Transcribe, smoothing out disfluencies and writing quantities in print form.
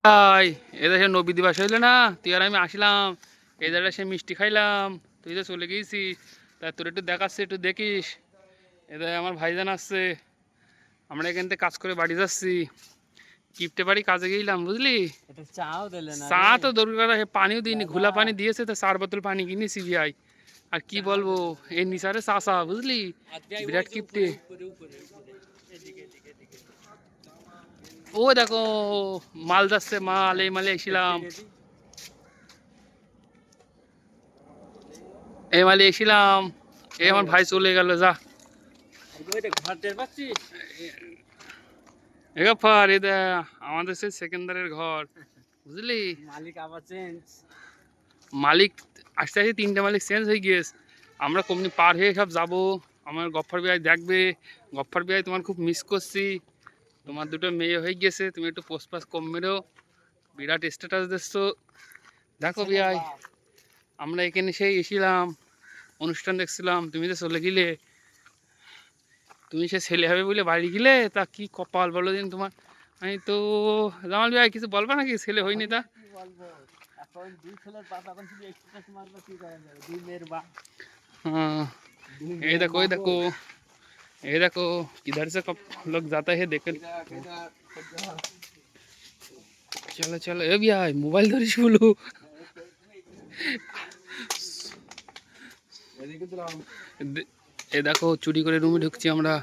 ভাই এদেশে নবী দিবস হইলে না, তুই আর আমি আসলাম, এই জায়গায় সে মিষ্টি খাইলাম, তুই তো চলে গিয়েছিস। তা তোর একটু দেখাচ্ছে, একটু দেখিস। এদের আমার ভাইজান আসছে, আমরা এখান থেকে কাজ করে বাড়ি যাচ্ছি। কিপটে বাড়ি কাজে গেলাম, বুঝলি। চাও দিলে না চা রে। তো দরকার, পানিও দিইনি, ঘোলা পানি দিয়েছে, তো 4 বোতল পানি কিনেছি ভাই। আর কি বলবো, এই নিচারে চাষা, বুঝলি, বিরাট কিপটে। ও দেখো, মাল যাচ্ছে, মাল, এই মালে এসেছিলাম, এই মালে এসেছিলাম। এই আমার ভাই চলে গেল, যা। এগাফার এটা আমাদের সেই সেকেন্দারের ঘর, বুঝলি। মালিক আবার চেঞ্জ। মালিক আস্তে আস্তে 3টে মালিক চেঞ্জ হয়ে গিয়েছে। আমরা কোম্পানি পার হয়ে সব যাবো। আমার গফ্ফার ভাই দেখবে, গফ্ফার ভাই তোমার খুব মিস করছি। তোমার 2টো মেয়ে হয়ে গেছে, তুমি একটু পোস্ট পাস কম মেরো, বিরাট স্ট্যাটাস দিচ্ছো। দেখো ভাই, আমরা এখানে সেই এসেছিলাম, অনুষ্ঠান দেখছিলাম, তুমি তো চলে গেলে। তুমি সে ছেলে হবে বলে বাড়ি গেলে, তা কি কপাল বলো দিন তোমার। আমি তো, জামাল ভাই কিছু বলবা নাকি, ছেলে হয়নি তা। এখন 2 ছেলের বাপ, এখন শুধু স্ট্যাটাস মারবে, কি করা যাবে? 2 মেয়ের বাপ। हाँ, ये देखो, ये देखो, ये देखो, किधर से कब लोग जाता है देख। चलो चलो, ए भैया मोबाइल धरिस बोलो। এ দেখো, চুরি করে রুমে ঢুকছি আমরা।